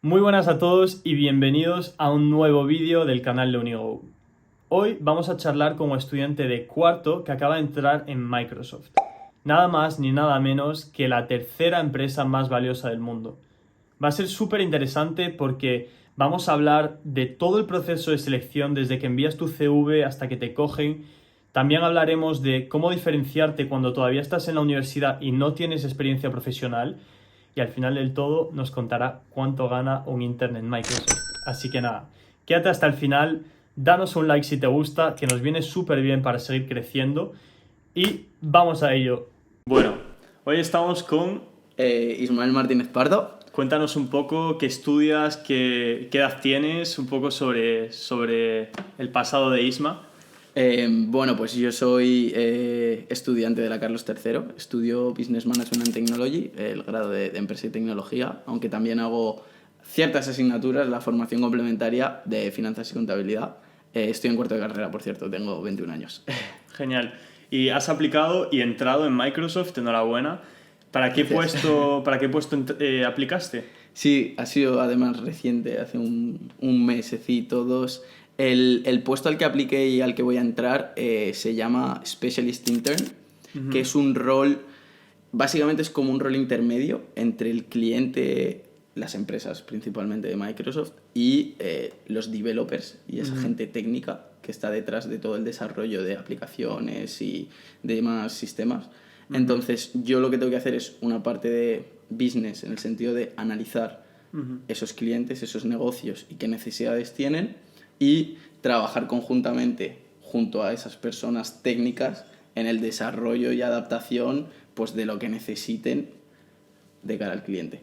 Muy buenas a todos y bienvenidos a un nuevo vídeo del canal de Unigo. Hoy vamos a charlar con un estudiante de cuarto que acaba de entrar en Microsoft. Nada más ni nada menos que la tercera empresa más valiosa del mundo. Va a ser súper interesante porque vamos a hablar de todo el proceso de selección desde que envías tu CV hasta que te cogen. También hablaremos de cómo diferenciarte cuando todavía estás en la universidad y no tienes experiencia profesional. Y al final del todo nos contará cuánto gana un intern en Microsoft. Así que nada, quédate hasta el final, danos un like si te gusta, que nos viene súper bien para seguir creciendo. Y vamos a ello. Bueno, hoy estamos con... Ismael Martínez Pardo. Cuéntanos un poco qué estudias, qué edad tienes, un poco sobre el pasado de Isma. Bueno, pues yo soy estudiante de la Carlos III, estudio Business Management and Technology, el grado de Empresa y Tecnología, aunque también hago ciertas asignaturas, la formación complementaria de Finanzas y Contabilidad. Estoy en cuarto de carrera, por cierto, tengo 21 años. Genial. Y has aplicado y entrado en Microsoft, enhorabuena. ¿Para qué puesto aplicaste? Sí, ha sido además reciente, hace un mesecito, dos. El puesto al que apliqué y al que voy a entrar se llama Specialist Intern, que es un rol, básicamente es como un rol intermedio entre el cliente, las empresas principalmente de Microsoft, y los developers y esa gente técnica que está detrás de todo el desarrollo de aplicaciones y demás sistemas. Entonces, yo lo que tengo que hacer es una parte de business, en el sentido de analizar esos clientes, esos negocios y qué necesidades tienen, y trabajar conjuntamente junto a esas personas técnicas en el desarrollo y adaptación pues, de lo que necesiten de cara al cliente.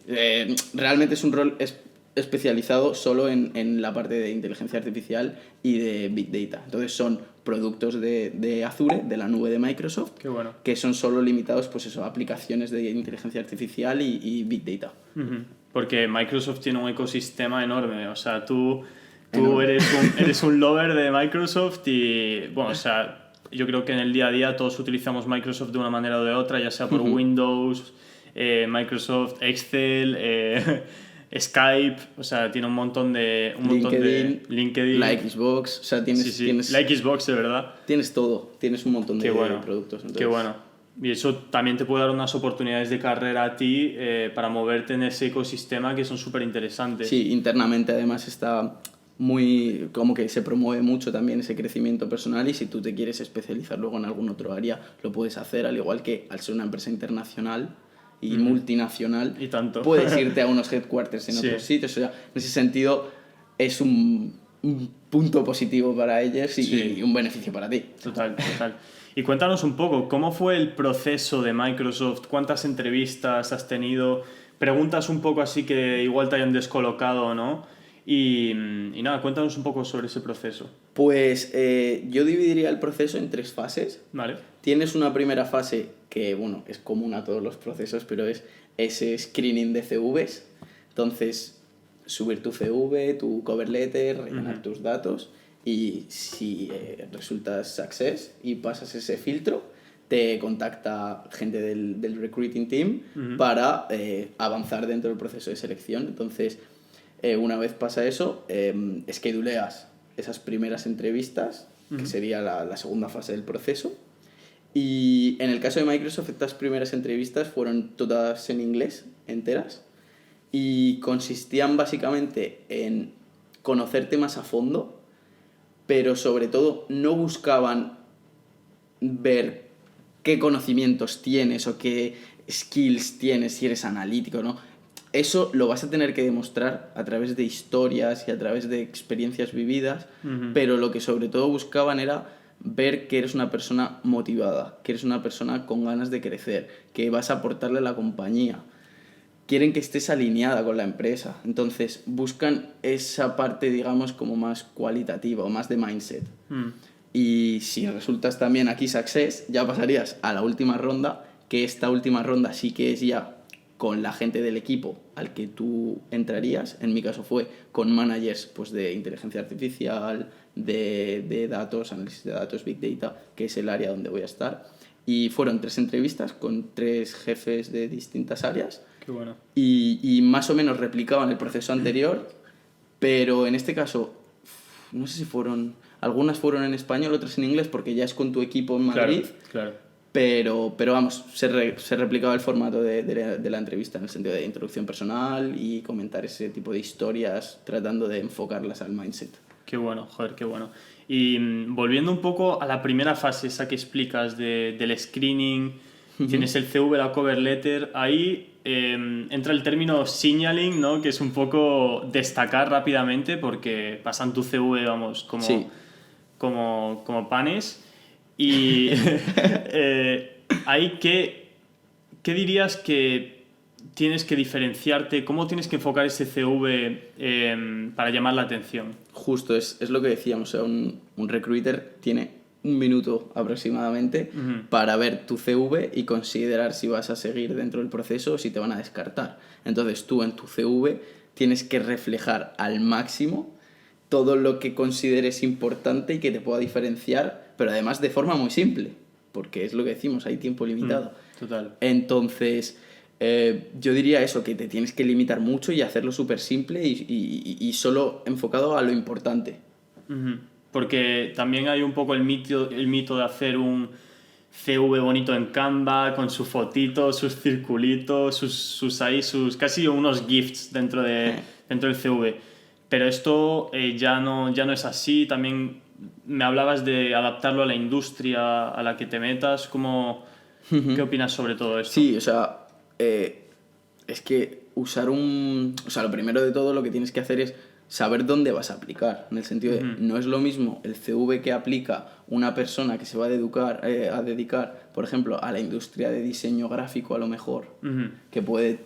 Realmente es un rol especializado solo en la parte de inteligencia artificial y de Big Data. Entonces son productos de Azure, de la nube de Microsoft, Qué bueno. que son solo limitados pues eso, a aplicaciones de inteligencia artificial y Big Data. Porque Microsoft tiene un ecosistema enorme. O sea, tú Enorme. eres un lover de Microsoft y, bueno, o sea, yo creo que en el día a día todos utilizamos Microsoft de una manera o de otra, ya sea por Windows, Microsoft, Excel, Skype, o sea, tiene un montón de LinkedIn, la Xbox, o sea, tienes, sí, tienes, la Xbox, de verdad. tienes todo, tienes un montón Qué de bueno, productos. Entonces, qué bueno. Y eso también te puede dar unas oportunidades de carrera a ti para moverte en ese ecosistema que son súper interesantes. sí, internamente además está muy, como que se promueve mucho también ese crecimiento personal, y si tú te quieres especializar luego en algún otro área, lo puedes hacer, al igual que al ser una empresa internacional y multinacional, Y tanto. puedes irte a unos headquarters en Sí. otros sitios. O sea, en ese sentido es un punto positivo para ellos Sí. y un beneficio para ti. Total, total. Y cuéntanos un poco, ¿cómo fue el proceso de Microsoft? ¿Cuántas entrevistas has tenido? Preguntas un poco así que igual te hayan descolocado, ¿no? Y nada, cuéntanos un poco sobre ese proceso. Pues yo dividiría el proceso en 3 fases. Vale. Tienes una primera fase que, bueno, es común a todos los procesos, pero es ese screening de CVs. Entonces, subir tu CV, tu cover letter, rellenar tus datos, y si resultas success y pasas ese filtro, te contacta gente del recruiting team para avanzar dentro del proceso de selección. Entonces, una vez pasa eso, scheduleas esas primeras entrevistas, que sería la segunda fase del proceso. Y en el caso de Microsoft, estas primeras entrevistas fueron todas en inglés, enteras, y consistían básicamente en conocerte más a fondo, pero sobre todo no buscaban ver qué conocimientos tienes o qué skills tienes, si eres analítico, ¿no? Eso lo vas a tener que demostrar a través de historias y a través de experiencias vividas, pero lo que sobre todo buscaban era ver que eres una persona motivada, que eres una persona con ganas de crecer, que vas a aportarle a la compañía. Quieren que estés alineada con la empresa. Entonces buscan esa parte, digamos, como más cualitativa o más de mindset. Y si resultas también aquí success, ya pasarías a la última ronda, que esta última ronda sí que es ya con la gente del equipo al que tú entrarías. En mi caso fue con managers pues, de inteligencia artificial, de datos, análisis de datos, Big Data, que es el área donde voy a estar. Y fueron 3 entrevistas con 3 jefes de distintas áreas. Qué bueno. Y más o menos replicaban el proceso anterior, pero en este caso, no sé si algunas fueron en español, otras en inglés, porque ya es con tu equipo en Madrid. Claro. Pero vamos, se replicaba el formato de la entrevista en el sentido de introducción personal y comentar ese tipo de historias tratando de enfocarlas al mindset. Qué bueno, joder, qué bueno. Y volviendo un poco a la primera fase, esa que explicas del screening, tienes el CV, la cover letter, ahí entra el término signaling, ¿no? Que es un poco destacar rápidamente porque pasan tu CV, vamos, Sí. como panes. Y ahí, ¿qué dirías que tienes que diferenciarte? ¿Cómo tienes que enfocar ese CV para llamar la atención? Justo, es lo que decíamos, o sea, un recruiter tiene 1 minuto aproximadamente para ver tu CV y considerar si vas a seguir dentro del proceso o si te van a descartar. Entonces tú en tu CV tienes que reflejar al máximo todo lo que consideres importante y que te pueda diferenciar, pero además de forma muy simple, porque es lo que decimos, hay tiempo limitado. Total. Entonces, yo diría eso, que te tienes que limitar mucho y hacerlo súper simple y solo enfocado a lo importante. Porque también hay un poco el mito de hacer un CV bonito en Canva, con su fotito, sus circulitos, sus casi unos GIFs dentro del CV. Pero esto ya no es así. También me hablabas de adaptarlo a la industria a la que te metas. ¿Qué opinas sobre todo esto? Sí, o sea, es que o sea, lo primero de todo lo que tienes que hacer es saber dónde vas a aplicar, en el sentido de, no es lo mismo el CV que aplica una persona que se va a dedicar, por ejemplo, a la industria de diseño gráfico a lo mejor, que puede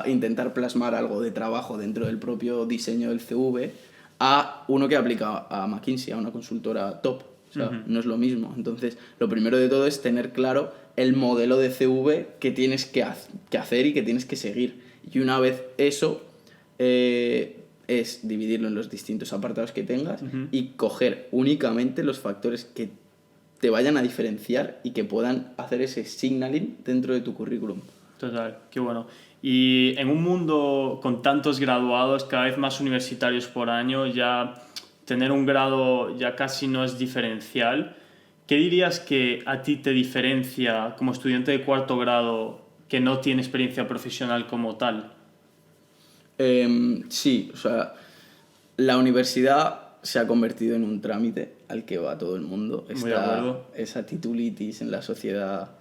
intentar plasmar algo de trabajo dentro del propio diseño del CV, a uno que aplica a McKinsey, a una consultora top. O sea, no es lo mismo. Entonces, lo primero de todo es tener claro el modelo de CV que tienes que hacer y que tienes que seguir. Y una vez eso, es dividirlo en los distintos apartados que tengas y coger únicamente los factores que te vayan a diferenciar y que puedan hacer ese signaling dentro de tu currículum. Total, qué bueno. Y en un mundo con tantos graduados, cada vez más universitarios por año, ya tener un grado ya casi no es diferencial. ¿Qué dirías que a ti te diferencia como estudiante de 4º grado que no tiene experiencia profesional como tal? Sí, o sea, la universidad se ha convertido en un trámite al que va todo el mundo. Muy de acuerdo. Esa titulitis en la sociedad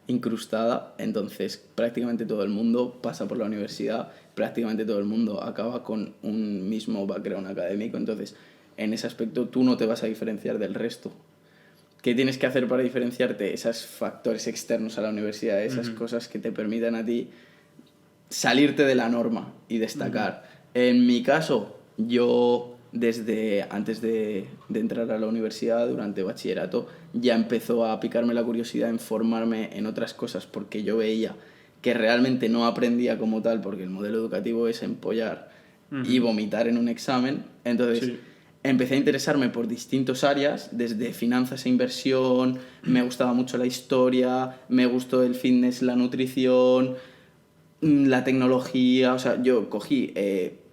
incrustada, entonces prácticamente todo el mundo pasa por la universidad, prácticamente todo el mundo acaba con un mismo background académico, entonces en ese aspecto tú no te vas a diferenciar del resto. ¿Qué tienes que hacer para diferenciarte? Esos factores externos a la universidad, esas cosas que te permitan a ti salirte de la norma y destacar. En mi caso, yo desde antes de entrar a la universidad, durante bachillerato, ya empezó a picarme la curiosidad en formarme en otras cosas porque yo veía que realmente no aprendía como tal porque el modelo educativo es empollar y vomitar en un examen. Entonces empecé a interesarme por distintas áreas, desde finanzas e inversión, me gustaba mucho la historia, me gustó el fitness, la nutrición, la tecnología. O sea, yo cogí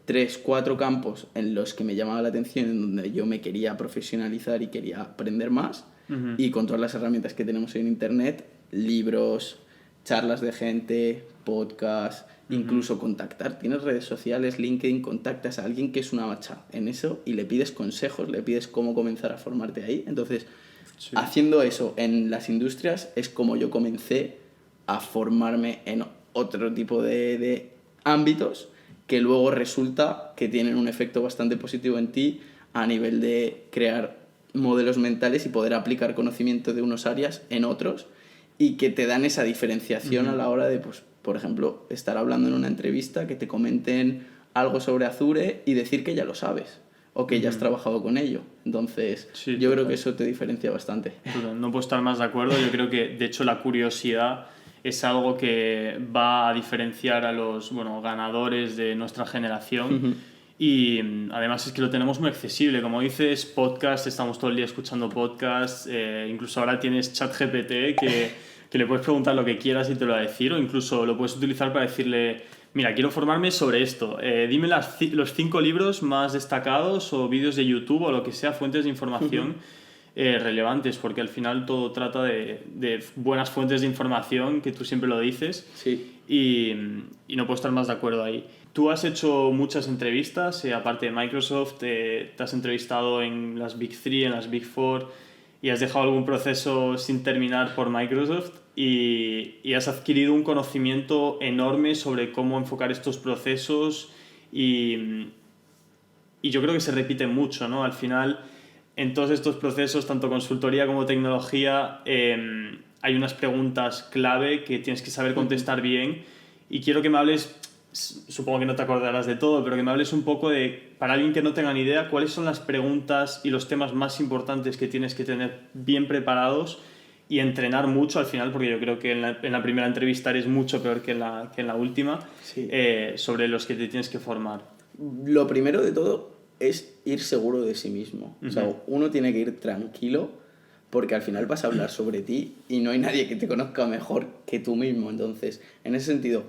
3, 4 campos en los que me llamaba la atención, en donde yo me quería profesionalizar y quería aprender más, y con todas las herramientas que tenemos en internet, libros, charlas de gente, podcast, incluso contactar. Tienes redes sociales, LinkedIn, contactas a alguien que es una bacha en eso y le pides consejos, le pides cómo comenzar a formarte ahí. Entonces, haciendo eso en las industrias es como yo comencé a formarme en otro tipo de ámbitos que luego resulta que tienen un efecto bastante positivo en ti a nivel de crear modelos mentales y poder aplicar conocimiento de unas áreas en otros, y que te dan esa diferenciación a la hora de, pues, por ejemplo, estar hablando en una entrevista, que te comenten algo sobre Azure y decir que ya lo sabes o que ya has trabajado con ello. Entonces, yo creo que eso te diferencia bastante. No puedo estar más de acuerdo. Yo creo que, de hecho, la curiosidad es algo que va a diferenciar a los ganadores de nuestra generación. Y además es que lo tenemos muy accesible. Como dices, podcast, estamos todo el día escuchando podcasts. Incluso ahora tienes ChatGPT que le puedes preguntar lo que quieras y te lo va a decir. O incluso lo puedes utilizar para decirle, Mira, quiero formarme sobre esto. Dime los 5 libros más destacados o vídeos de YouTube o lo que sea, fuentes de información relevantes, porque al final todo trata de buenas fuentes de información, que tú siempre lo dices, Sí. y no puedo estar más de acuerdo ahí. Tú has hecho muchas entrevistas, aparte de Microsoft, te has entrevistado en las Big 3, en las Big 4, y has dejado algún proceso sin terminar por Microsoft, y has adquirido un conocimiento enorme sobre cómo enfocar estos procesos, y yo creo que se repite mucho, ¿no? Al final, en todos estos procesos, tanto consultoría como tecnología, hay unas preguntas clave que tienes que saber contestar bien, y quiero que me hables, supongo que no te acordarás de todo, pero que me hables un poco de, para alguien que no tenga ni idea, cuáles son las preguntas y los temas más importantes que tienes que tener bien preparados y entrenar mucho al final, porque yo creo que en la primera entrevista eres mucho peor que en la última, Sí. sobre los que te tienes que formar. Lo primero de todo es ir seguro de sí mismo. O sea, uno tiene que ir tranquilo porque al final vas a hablar sobre ti y no hay nadie que te conozca mejor que tú mismo. Entonces, en ese sentido,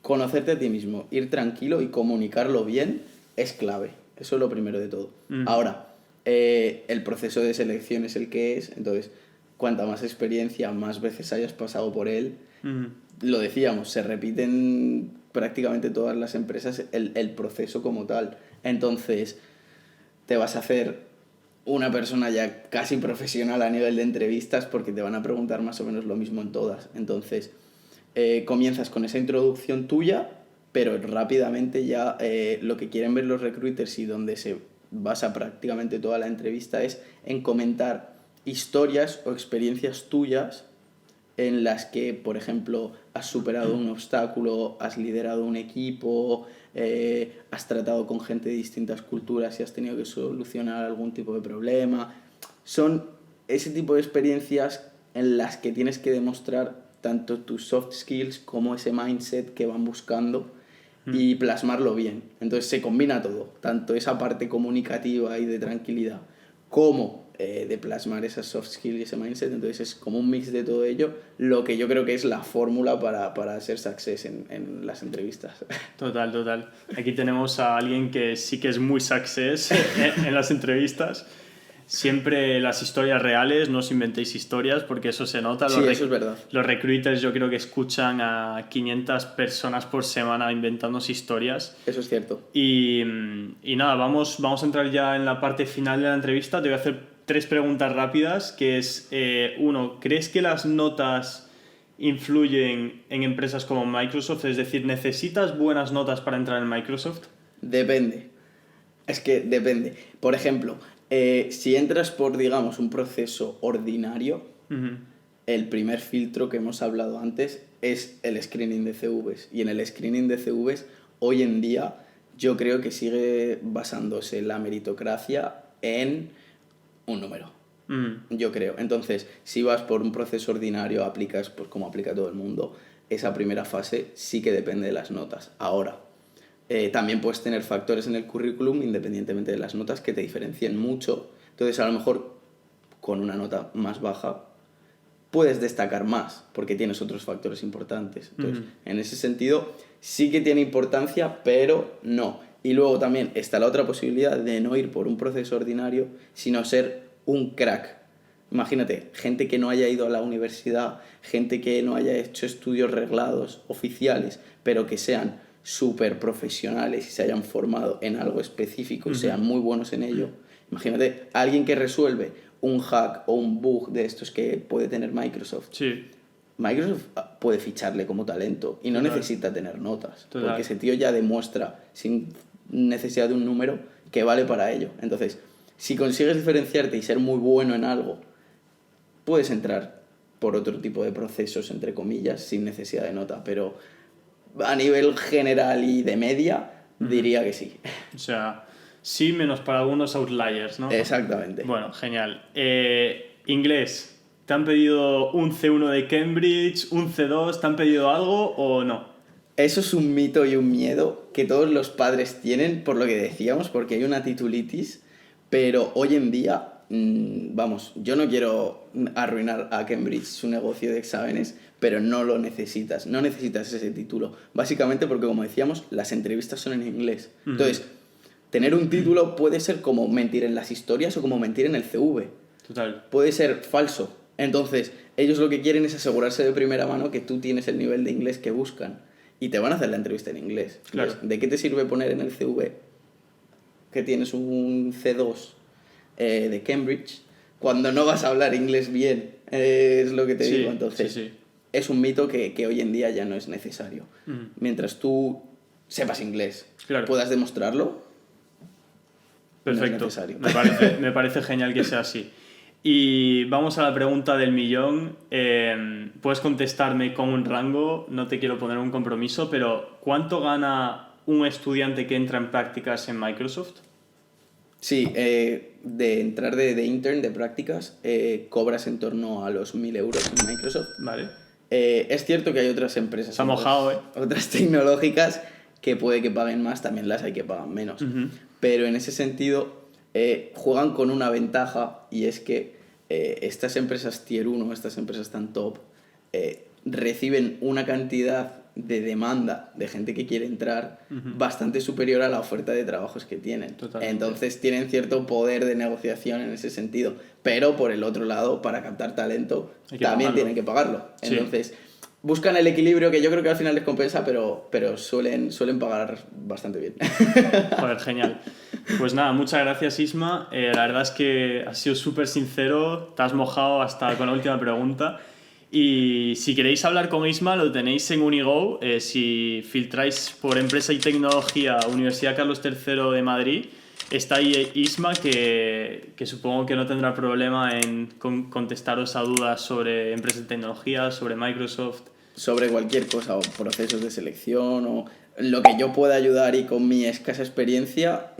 conocerte a ti mismo, ir tranquilo y comunicarlo bien es clave. Eso es lo primero de todo. Ahora, el proceso de selección es el que es, entonces, cuanta más experiencia, más veces hayas pasado por él, lo decíamos, se repiten prácticamente todas las empresas el proceso como tal. Entonces, te vas a hacer una persona ya casi profesional a nivel de entrevistas porque te van a preguntar más o menos lo mismo en todas. Entonces, comienzas con esa introducción tuya, pero rápidamente ya lo que quieren ver los recruiters y donde se basa prácticamente toda la entrevista es en comentar historias o experiencias tuyas en las que, por ejemplo, has superado un obstáculo, has liderado un equipo, has tratado con gente de distintas culturas y has tenido que solucionar algún tipo de problema. Son ese tipo de experiencias en las que tienes que demostrar tanto tus soft skills como ese mindset que van buscando y plasmarlo bien. Entonces se combina todo, tanto esa parte comunicativa y de tranquilidad como de plasmar esas soft skills y ese mindset. Entonces es como un mix de todo ello, lo que yo creo que es la fórmula para ser success en las entrevistas. Total. Aquí tenemos a alguien que sí que es muy success en las entrevistas. Siempre las historias reales, no os inventéis historias porque eso se nota. Sí, eso es verdad. Los recruiters yo creo que escuchan a 500 personas por semana inventándose historias. Eso es cierto. Y nada, vamos a entrar ya en la parte final de la entrevista. Te voy a hacer 3 preguntas rápidas, que es, uno, ¿crees que las notas influyen en empresas como Microsoft? Es decir, ¿necesitas buenas notas para entrar en Microsoft? Depende. Es que depende. Por ejemplo, si entras por, digamos, un proceso ordinario, el primer filtro que hemos hablado antes es el screening de CVs. Y en el screening de CVs, hoy en día, yo creo que sigue basándose la meritocracia en un número. Yo creo. Entonces, si vas por un proceso ordinario, aplicas pues como aplica todo el mundo, esa primera fase sí que depende de las notas. Ahora, también puedes tener factores en el currículum, independientemente de las notas, que te diferencien mucho. Entonces, a lo mejor, con una nota más baja, puedes destacar más, porque tienes otros factores importantes. Entonces, en ese sentido, sí que tiene importancia, pero no. Y luego también está la otra posibilidad de no ir por un proceso ordinario, sino ser un crack. Imagínate, gente que no haya ido a la universidad, gente que no haya hecho estudios reglados, oficiales, pero que sean súper profesionales y se hayan formado en algo específico y sean muy buenos en ello. Imagínate, alguien que resuelve un hack o un bug de estos que puede tener Microsoft. Sí. Microsoft puede ficharle como talento y no necesita tener notas, porque ese tío ya demuestra, sin necesidad de un número, que vale para ello. Entonces, si consigues diferenciarte y ser muy bueno en algo, puedes entrar por otro tipo de procesos, entre comillas, sin necesidad de nota, pero a nivel general y de media, diría que sí. O sea, sí, menos para algunos outliers, ¿no? Exactamente. Bueno, genial. Inglés, ¿te han pedido un C1 de Cambridge, un C2? ¿Te han pedido algo o no? Eso es un mito y un miedo que todos los padres tienen, por lo que decíamos, porque hay una titulitis, pero hoy en día vamos, yo no quiero arruinar a Cambridge su negocio de exámenes, pero no lo necesitas, no necesitas ese título. Básicamente porque, como decíamos, las entrevistas son en inglés. Entonces, tener un título puede ser como mentir en las historias o como mentir en el CV. Total. Puede ser falso. Entonces, ellos lo que quieren es asegurarse de primera mano que tú tienes el nivel de inglés que buscan. Y te van a hacer la entrevista en inglés. Claro. Entonces, ¿de qué te sirve poner en el CV que tienes un C2 de Cambridge cuando no vas a hablar inglés bien? Es lo que te digo. Entonces, sí. es un mito que hoy en día ya no es necesario. Mientras tú sepas inglés, Claro. puedas demostrarlo, Perfecto. no es necesario. Me parece genial que sea así. Y vamos a la pregunta del millón. Puedes contestarme con un rango, no te quiero poner un compromiso, pero ¿cuánto gana un estudiante que entra en prácticas en Microsoft? Sí, de entrar de intern, de prácticas, cobras en torno a los 1.000 euros en Microsoft. Vale. Es cierto que hay otras empresas, Se ha mojado, otras tecnológicas que puede que paguen más, también las hay que pagan menos. Pero en ese sentido juegan con una ventaja, y es que estas empresas tier 1, estas empresas tan top, reciben una cantidad de demanda de gente que quiere entrar bastante superior a la oferta de trabajos que tienen. Totalmente. Entonces tienen cierto poder de negociación en ese sentido, pero por el otro lado, para captar talento también tienen que pagarlo. Sí. Entonces buscan el equilibrio, que yo creo que al final les compensa, pero suelen pagar bastante bien. Joder, genial. Pues nada, muchas gracias, Isma. La verdad es que has sido súper sincero, te has mojado hasta con la última pregunta. Y si queréis hablar con Isma, lo tenéis en Unigo. Si filtráis por Empresa y Tecnología, Universidad Carlos III de Madrid, está ahí Isma, que supongo que no tendrá problema en contestaros a dudas sobre Empresa y Tecnología, sobre Microsoft. Sobre cualquier cosa, o procesos de selección, o lo que yo pueda ayudar, y con mi escasa experiencia,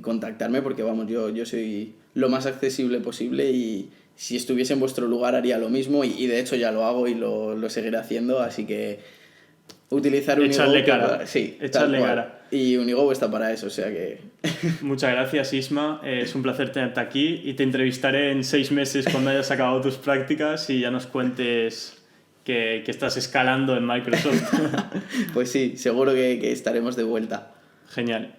contactarme, porque vamos, yo soy lo más accesible posible, y si estuviese en vuestro lugar haría lo mismo, y de hecho ya lo hago y lo seguiré haciendo, así que utilizar Unigo. Echarle cara. Sí, echarle cara. Y Unigo está para eso, o sea que... Muchas gracias, Isma. Es un placer tenerte aquí, y te entrevistaré en 6 meses cuando hayas acabado tus prácticas y ya nos cuentes que estás escalando en Microsoft. Pues sí, seguro que estaremos de vuelta. Genial.